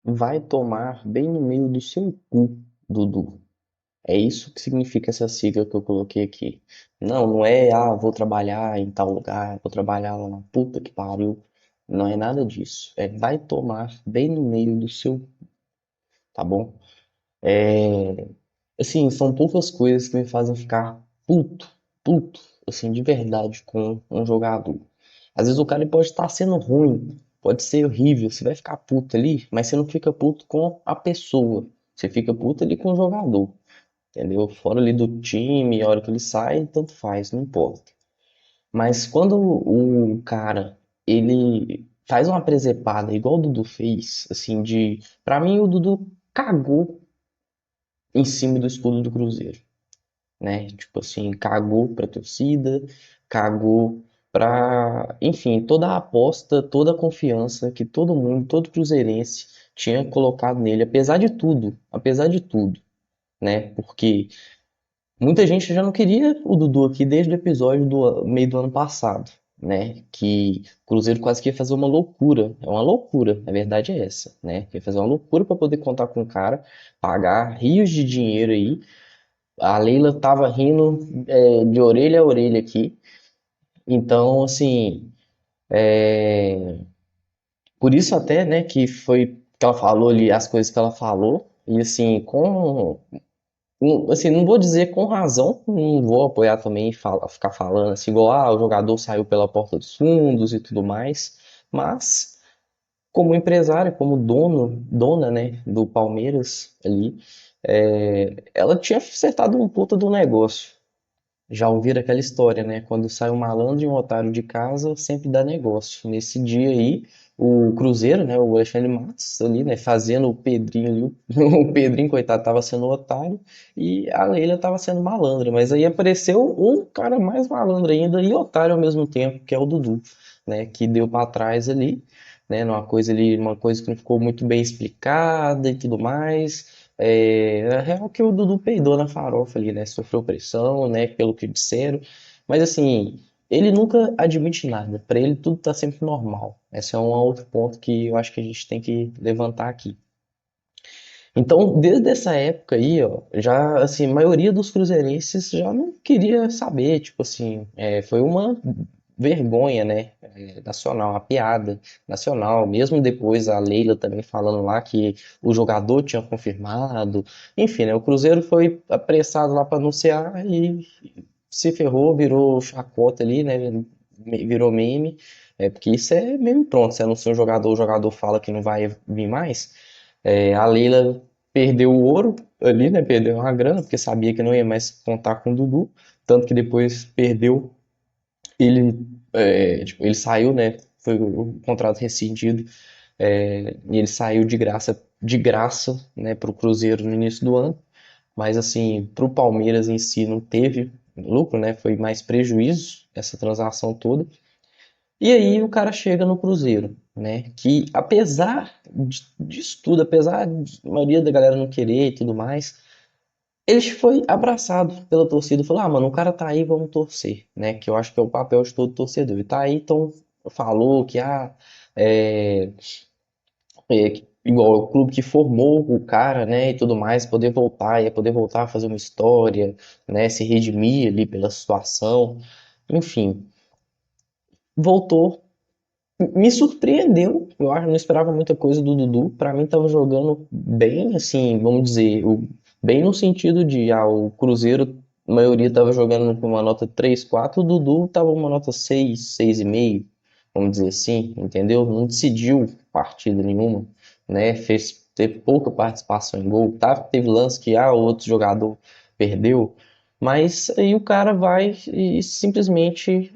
vai tomar bem no meio do seu cu, Dudu. É isso que significa essa sigla que eu coloquei aqui. Não, não é, vou trabalhar em tal lugar, vou trabalhar lá na puta que pariu. Não é nada disso. É vai tomar bem no meio do seu, tá bom? É, assim, são poucas coisas que me fazem ficar puto, assim, de verdade com um jogador. Às vezes o cara ele pode estar sendo ruim, pode ser horrível, você vai ficar puto ali, mas você não fica puto com a pessoa. Você fica puto ali com o jogador, entendeu? Fora ali do time, a hora que ele sai, tanto faz, não importa. Mas quando o cara, ele faz uma presepada igual o Dudu fez, assim, pra mim o Dudu cagou em cima do escudo do Cruzeiro, né? Tipo assim, cagou pra torcida, cagou pra, enfim, toda a aposta, toda a confiança que todo mundo, todo cruzeirense tinha colocado nele, apesar de tudo, né? Porque muita gente já não queria o Dudu aqui desde o episódio do meio do ano passado, né? Que o Cruzeiro quase que ia fazer uma loucura. É uma loucura, a verdade é essa, né? Ia fazer uma loucura para poder contar com o cara, pagar rios de dinheiro aí. A Leila tava rindo de orelha a orelha aqui. Então, assim, por isso até, né, que foi que ela falou ali as coisas que ela falou. E assim, assim, não vou dizer com razão, não vou apoiar também ficar falando assim, igual, o jogador saiu pela porta dos fundos e tudo mais, mas como empresária, como dona, né, do Palmeiras ali, ela tinha acertado um puta do negócio. Já ouviram aquela história, né? Quando sai um malandro e um otário de casa, sempre dá negócio. Nesse dia aí, o Cruzeiro, né? O Alexandre Matos ali, né? Fazendo o Pedrinho ali. O Pedrinho, coitado, tava sendo otário e a Leila tava sendo malandra. Mas aí apareceu um cara mais malandro ainda e otário ao mesmo tempo, que é o Dudu, né? Que deu pra trás ali, né? Uma coisa que não ficou muito bem explicada e tudo mais. É real que o Dudu peidou na farofa ali, né? Sofreu pressão, né? Pelo que disseram. Mas assim, ele nunca admite nada. Pra ele tudo tá sempre normal. Esse é um outro ponto que eu acho que a gente tem que levantar aqui. Então, desde essa época aí, ó, já assim, a maioria dos cruzeirenses já não queria saber, tipo assim, foi uma vergonha, né, nacional, uma piada nacional, mesmo depois a Leila também falando lá que o jogador tinha confirmado, enfim, né, o Cruzeiro foi apressado lá para anunciar e se ferrou, virou chacota ali, né, virou meme, porque isso é meme pronto, você anuncia um jogador, o jogador fala que não vai vir mais, a Leila perdeu o ouro ali, né? Perdeu uma grana, porque sabia que não ia mais contar com o Dudu. Tanto que depois perdeu. Ele, tipo, ele saiu, né? Foi o contrato rescindido. E ele saiu de graça, né? Para o Cruzeiro no início do ano. Mas, assim, para o Palmeiras em si não teve lucro, né? Foi mais prejuízo essa transação toda. E aí o cara chega no Cruzeiro, né? Que apesar disso tudo, apesar de a maioria da galera não querer e tudo mais, ele foi abraçado pela torcida. Falou, mano, o cara tá aí, vamos torcer, né? Que eu acho que é o papel de todo torcedor. Ele tá aí, então falou que é, igual o clube que formou o cara, né? E tudo mais, poder voltar, ia poder voltar a fazer uma história, né? Se redimir ali pela situação, enfim. Voltou. Me surpreendeu, eu acho, não esperava muita coisa do Dudu. Pra mim, tava jogando bem, assim, vamos dizer, bem no sentido de, o Cruzeiro, a maioria tava jogando com uma nota 3 4 o Dudu tava uma nota 6 6,5, vamos dizer assim, entendeu? Não decidiu partida nenhuma, né? Teve pouca participação em gol, tá? Teve lance que, o outro jogador perdeu, mas aí o cara vai e simplesmente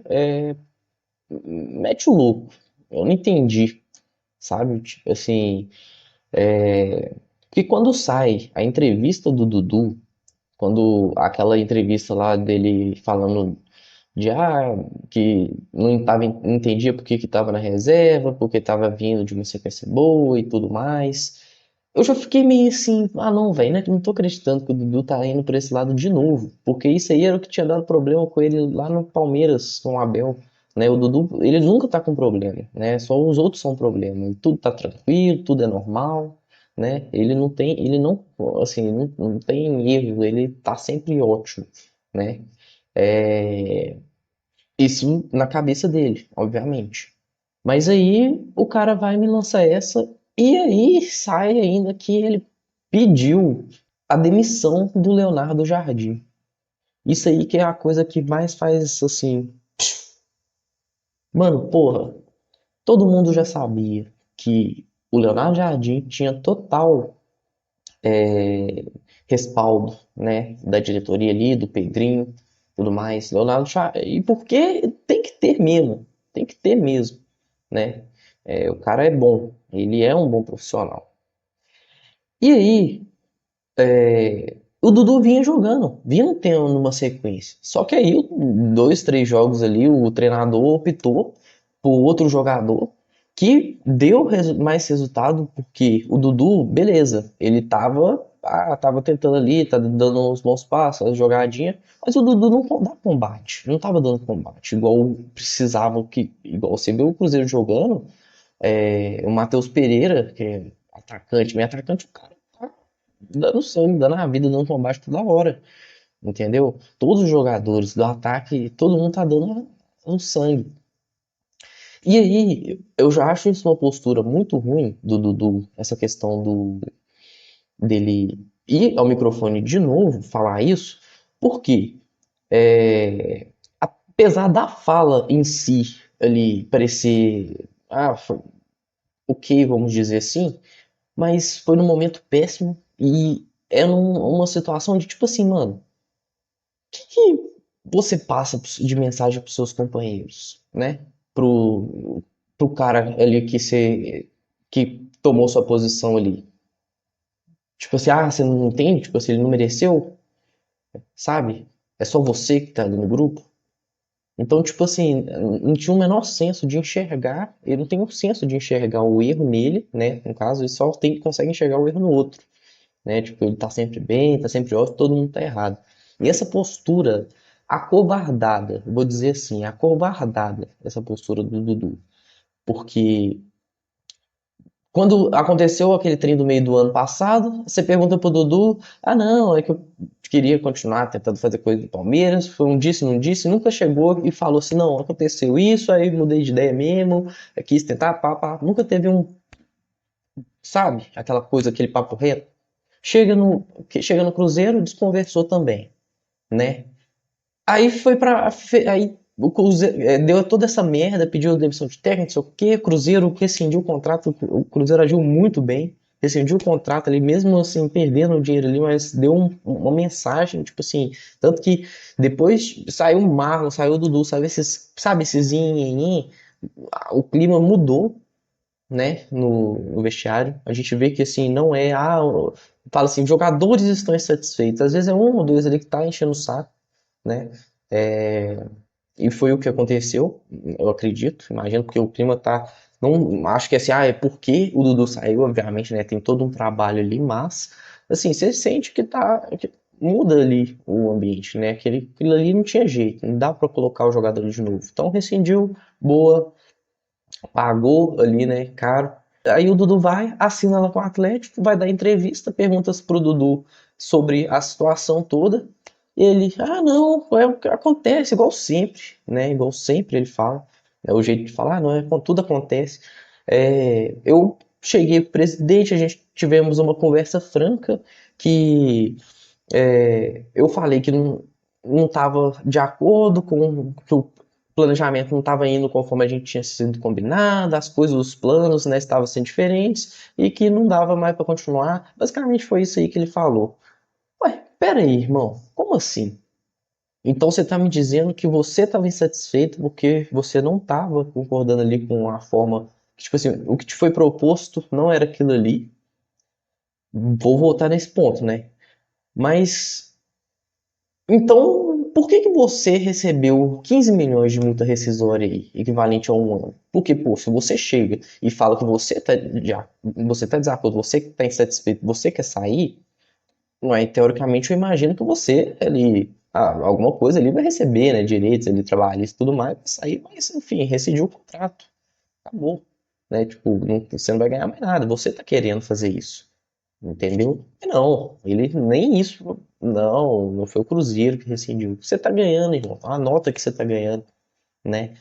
mete o louco. Eu não entendi, sabe? Tipo assim, porque quando sai a entrevista do Dudu, quando aquela entrevista lá dele falando de que não tava, não entendia por que que tava na reserva, porque tava vindo de uma sequência boa e tudo mais. Eu já fiquei meio assim, não, velho, né? Não tô acreditando que o Dudu tá indo por esse lado de novo, porque isso aí era o que tinha dado problema com ele lá no Palmeiras, com o Abel, né? O Dudu, ele nunca tá com problema, né? Só os outros são problema. Tudo tá tranquilo, tudo é normal, né? Ele não, assim, não tem erro, ele tá sempre ótimo, né? É, isso na cabeça dele, obviamente. Mas aí o cara vai e me lança essa, e aí sai ainda que ele pediu a demissão do Leonardo Jardim. Isso aí que é a coisa que mais faz assim, mano, porra, todo mundo já sabia que o Leonardo Jardim tinha total respaldo, né, da diretoria ali, do Pedrinho, tudo mais. Leonardo Jardim, e porque tem que ter mesmo, né? O cara é bom, ele é um bom profissional. E aí, o Dudu vinha jogando, vinha tendo numa sequência. Só que aí, dois, três jogos ali, o treinador optou por outro jogador que deu mais resultado, porque o Dudu, beleza, ele tava tentando ali, tá dando uns bons passos, as jogadinhas, mas o Dudu não dá combate, não tava dando combate, igual precisava, igual você viu o Cruzeiro jogando, o Matheus Pereira, que é atacante, meio atacante, o cara tá dando sangue, dando a vida, dando combate toda hora, entendeu? Todos os jogadores do ataque, todo mundo tá dando um sangue. E aí, eu já acho isso uma postura muito ruim do Dudu, essa questão dele ir ao microfone de novo, falar isso, porque apesar da fala em si ali parecer ok, vamos dizer assim, mas foi num momento péssimo e é uma situação de tipo assim, mano, que você passa de mensagem para seus companheiros, né? Pro cara ali que tomou sua posição ali. Tipo assim, você não entende? Tipo assim, ele não mereceu, sabe? É só você que tá ali no grupo. Então, tipo assim, não tinha o menor senso de enxergar, ele não tem um senso de enxergar o erro nele, né? No caso, ele só consegue enxergar o erro no outro, né? Tipo, ele tá sempre bem, tá sempre ótimo, todo mundo tá errado. E essa postura acovardada, eu vou dizer assim, acovardada, essa postura do Dudu. Porque quando aconteceu aquele trem do meio do ano passado, você pergunta pro Dudu, não, é que eu queria continuar tentando fazer coisa do Palmeiras, foi um disse, não disse, nunca chegou e falou assim, não, aconteceu isso, aí mudei de ideia mesmo, quis tentar, pá, pá. Nunca teve sabe, aquela coisa, aquele papo reto. Chega no Cruzeiro, desconversou também, né? Aí foi pra. Aí o Cruzeiro deu toda essa merda, pediu demissão de técnico, não sei o quê. Cruzeiro rescindiu o contrato, o Cruzeiro agiu muito bem, rescindiu o contrato ali, mesmo assim, perdendo o dinheiro ali, mas deu uma mensagem, tipo assim. Tanto que depois saiu o Marlon, saiu o Dudu, sabe, esses o clima mudou, né, no vestiário. A gente vê que assim, não é. Fala assim, jogadores estão insatisfeitos. Às vezes é um ou dois ali que tá enchendo o saco, né? É, e foi o que aconteceu, eu acredito, imagino, porque o clima tá. Não acho que assim, é porque o Dudu saiu, obviamente, né? Tem todo um trabalho ali, mas assim, você sente que muda ali o ambiente, né? Aquilo ali não tinha jeito, não dá pra colocar o jogador de novo. Então rescindiu, boa, pagou ali, né? Caro. Aí o Dudu vai, assina lá com o Atlético, vai dar entrevista, perguntas pro Dudu sobre a situação toda. Ele, não, é o que acontece, igual sempre, né? Igual sempre ele fala. É o jeito de falar, não é? Tudo acontece. Eu cheguei pro presidente, a gente tivemos uma conversa franca que eu falei que não estava de acordo com que o planejamento não estava indo conforme a gente tinha sido combinado, as coisas, os planos, né, estavam sendo diferentes e que não dava mais para continuar. Basicamente foi isso aí que ele falou. Ué, pera aí, irmão, como assim? Então você está me dizendo que você estava insatisfeito porque você não estava concordando ali com a forma, tipo assim, o que te foi proposto não era aquilo ali. Vou voltar nesse ponto, né? Mas então, por que que você recebeu 15 milhões de multa rescisória aí, equivalente a um ano? Porque, pô, se você chega e fala que você tá desacordo, você que tá insatisfeito, você quer sair, não é? Teoricamente, eu imagino que você ali, alguma coisa ali vai receber, né? Direitos ali, trabalhistas e tudo mais, vai sair, mas enfim, rescindiu o contrato. Acabou. Né? Tipo, você não vai ganhar mais nada, você tá querendo fazer isso. entendeu? Não, ele nem isso, não foi o Cruzeiro que rescindiu. Você tá ganhando, irmão, anota que você tá ganhando, né?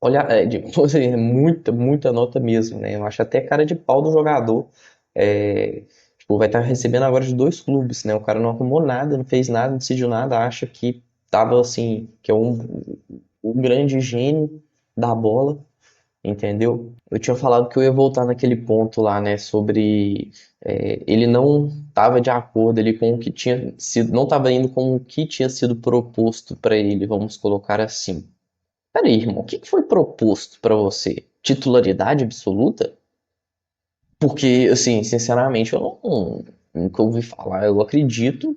Olha, é muita, muita nota mesmo, né? Eu acho até cara de pau do jogador. É, tipo, vai estar recebendo agora de dois clubes, né? O cara não arrumou nada, não fez nada, não decidiu nada, acha que tava assim, que é um grande gênio da bola, entendeu? Eu tinha falado que eu ia voltar naquele ponto lá, né? Sobre ele não estava de acordo ali com o que tinha sido, não estava indo com o que tinha sido proposto para ele, vamos colocar assim. Peraí, irmão, o que que foi proposto pra você? Titularidade absoluta? Porque, assim, sinceramente, eu nunca ouvi falar, eu acredito.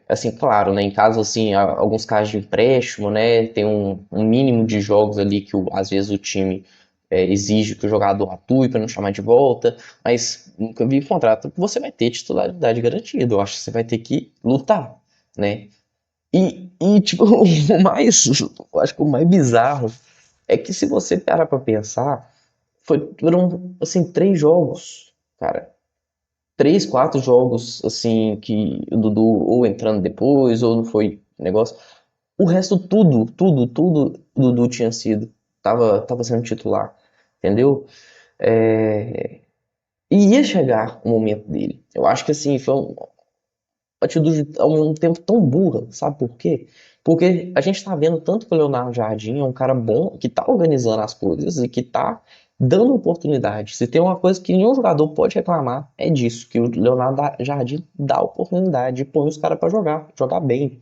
Assim, claro, né, em casos assim, alguns casos de empréstimo, né, tem um mínimo de jogos ali que às vezes o time exige que o jogador atue para não chamar de volta, mas nunca vi contrato que você vai ter titularidade garantida. Eu acho que você vai ter que lutar, né? Tipo, o mais, eu acho que o mais bizarro é que se você parar pra pensar, foram, assim, 3 jogos, cara. 3, 4 jogos, assim, que o Dudu ou entrando depois, ou não foi negócio. O resto, tudo, o Dudu tinha sido. Tava sendo titular, entendeu? É, e ia chegar o momento dele. Eu acho que, assim, foi um, atitude ao mesmo tempo tão burra, sabe por quê? Porque a gente tá vendo tanto que o Leonardo Jardim é um cara bom, que tá organizando as coisas e que tá dando oportunidade. Se tem uma coisa que nenhum jogador pode reclamar, é disso, que o Leonardo Jardim dá oportunidade e põe os caras pra jogar bem.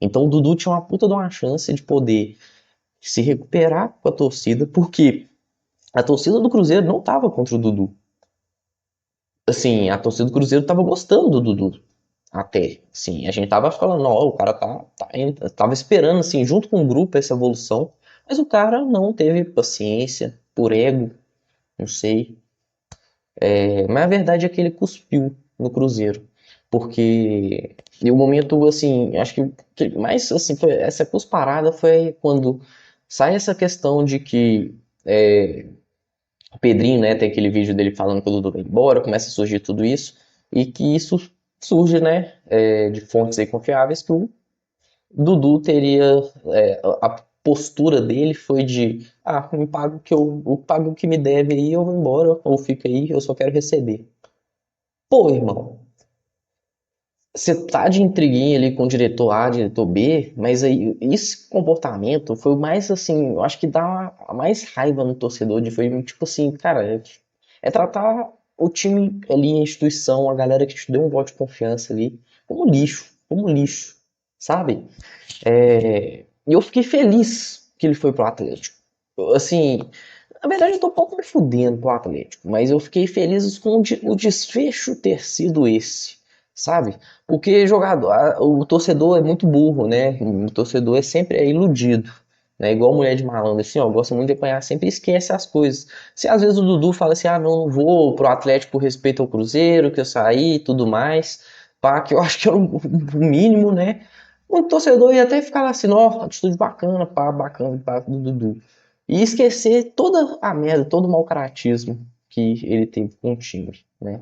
Então o Dudu tinha uma puta de uma chance de poder se recuperar com a torcida, porque a torcida do Cruzeiro não tava contra o Dudu. Assim, a torcida do Cruzeiro tava gostando do Dudu. Até, sim, a gente tava falando, ó, o cara tá indo, tava esperando, assim, junto com o grupo essa evolução, mas o cara não teve paciência, por ego, não sei. Mas a verdade é que ele cuspiu no Cruzeiro, porque e o momento, assim, acho que mais, assim, essa cusparada foi quando sai essa questão de que o Pedrinho, né, tem aquele vídeo dele falando que o Dudu vai embora, começa a surgir tudo isso, e que isso surge, né, de fontes aí confiáveis que o Dudu teria. A postura dele foi de: me paga o que eu pago o que me deve aí, eu vou embora, ou fica aí, eu só quero receber. Pô, irmão, você tá de intriguinha ali com o diretor A, diretor B, mas aí esse comportamento foi o mais assim, eu acho que dá a mais raiva no torcedor de foi tipo assim, cara, é tratar o time ali, a instituição, a galera que te deu um voto de confiança ali, como lixo, sabe? E eu fiquei feliz que ele foi pro Atlético. Assim, na verdade eu tô um pouco me fudendo pro Atlético, mas eu fiquei feliz com o desfecho ter sido esse, sabe? Porque o torcedor é muito burro, né? O torcedor é sempre iludido. Né, igual mulher de malandro, assim, ó, gosta muito de apanhar, sempre esquece as coisas. Se às vezes o Dudu fala assim, não vou pro Atlético por respeito ao Cruzeiro, que eu saí e tudo mais, pá, que eu acho que é o mínimo, né? O torcedor ia até ficar lá assim, ó, atitude bacana, pá, bacana, pá, do Dudu. E esquecer toda a merda, todo o mau caratismo que ele teve com o time, né?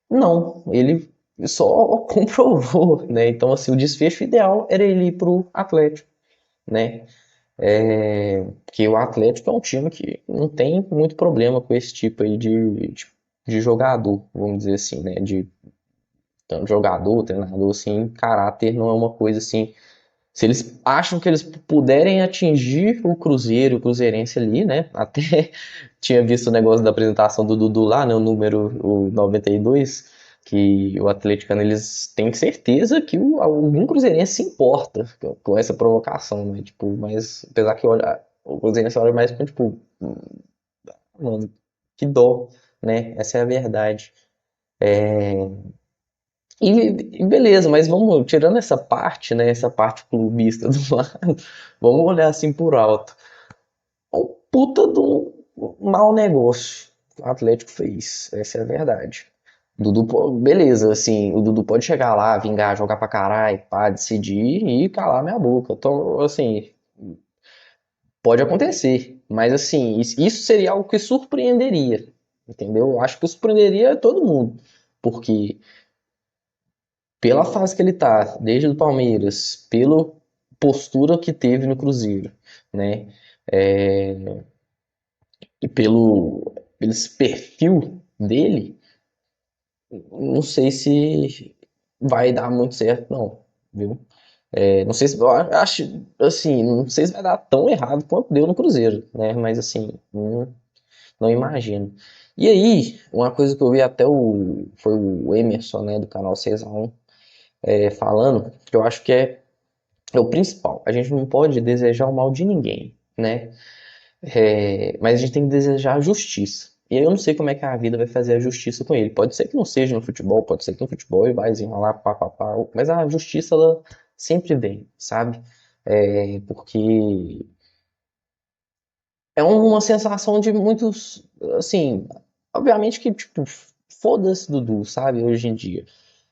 Não, ele só comprovou, né? Então, assim, o desfecho ideal era ele ir pro Atlético, né? Que o Atlético é um time que não tem muito problema com esse tipo aí de jogador, vamos dizer assim, né? De tanto jogador, treinador, assim, caráter não é uma coisa assim. Se eles acham que eles puderem atingir o Cruzeiro, o Cruzeirense ali, né? Até tinha visto o negócio da apresentação do Dudu lá, né? O número 92, que o atleticano eles têm certeza que algum cruzeirense se importa com essa provocação, né? Tipo, mas apesar que olha, o cruzeirense olha mais com tipo, mano, que dó, né? Essa é a verdade. E beleza, mas vamos, tirando essa parte, né, essa parte clubista do lado, vamos olhar assim por alto. É um puta de um mau negócio que o Atlético fez, essa é a verdade. Beleza, assim, o Dudu pode chegar lá, vingar, jogar pra caralho, pá, decidir e calar minha boca. Então, assim, pode acontecer, mas assim, isso seria algo que surpreenderia. entendeu? Eu acho que surpreenderia todo mundo, porque pela fase que ele tá, desde o Palmeiras, pela postura que teve no Cruzeiro, né? É, e pelo esse perfil dele, não sei se vai dar muito certo, não, viu? Não sei se eu acho assim, não sei se vai dar tão errado quanto deu no Cruzeiro, né? Mas assim, não imagino. E aí, uma coisa que eu vi até foi o Emerson, né, do canal 6x1, falando, que eu acho que é o principal. A gente não pode desejar o mal de ninguém, né? Mas a gente tem que desejar a justiça. E aí eu não sei como é que a vida vai fazer a justiça com ele. Pode ser que não seja no futebol, pode ser que no futebol ele vai desenrolar pá, pá, pá, mas a justiça ela sempre vem, sabe? Porque é uma sensação de muitos, assim, obviamente que tipo, foda-se Dudu, sabe, hoje em dia.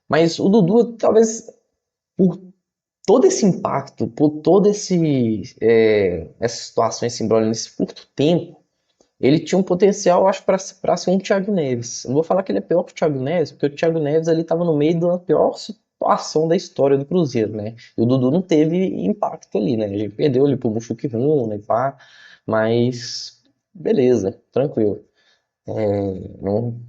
Mas o Dudu, talvez por todo esse impacto, por todo essa situação, esse embrolho nesse curto tempo, ele tinha um potencial, acho, para ser um Thiago Neves. Não vou falar que ele é pior que o Thiago Neves, porque o Thiago Neves ali estava no meio da pior situação da história do Cruzeiro, né? E o Dudu não teve impacto ali, né? A gente perdeu ele pro Muxuque Rumo, e pá, mas beleza, tranquilo. Não,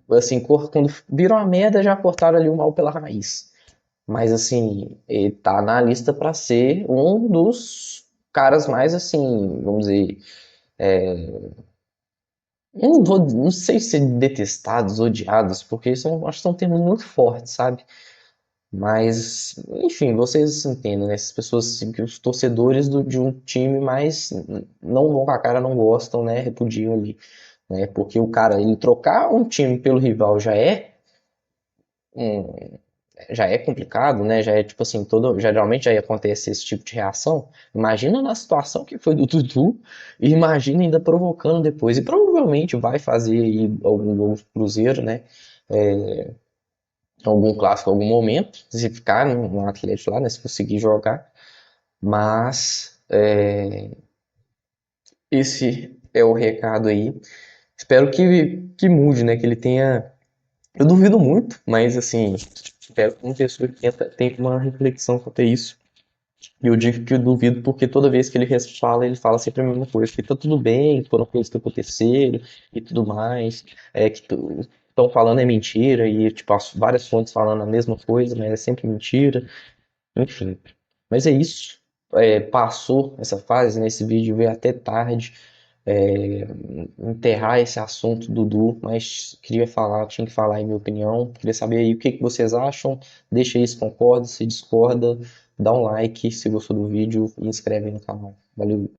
assim, quando virou uma merda, já cortaram ali o mal pela raiz. Mas assim, ele tá na lista para ser um dos caras mais assim, vamos dizer, eu não sei se detestados, odiados, porque acho que são termos muito fortes, sabe? Mas, enfim, vocês entendem, né? Essas pessoas, assim, que os torcedores de um time mais não vão com a cara, não gostam, né? Repudiam ali, né? Porque o cara, ele trocar um time pelo rival um, já é complicado, né? Já é tipo assim, geralmente já acontece esse tipo de reação. Imagina na situação que foi do Dudu e imagina ainda provocando depois. E provavelmente vai fazer aí algum gol do Cruzeiro, né? É, algum clássico, algum momento, se ficar no Atlético lá, né? Se conseguir jogar. Mas esse é o recado aí. Espero que mude, né? Que ele tenha. Eu duvido muito, mas assim, espero que uma pessoa que tenha uma reflexão quanto a isso. E eu digo que eu duvido porque toda vez que ele fala sempre a mesma coisa, que tá tudo bem, foram coisas que aconteceram e tudo mais, que estão falando é mentira, e tipo, várias fontes falando a mesma coisa, mas é sempre mentira, enfim. Mas é isso. Passou essa fase, né? Esse vídeo veio até tarde. é, Enterrar esse assunto, Dudu, mas queria falar, tinha que falar aí minha opinião, queria saber aí o que que vocês acham, deixa aí se concorda, se discorda, dá um like se gostou do vídeo e inscreve aí no canal. Valeu!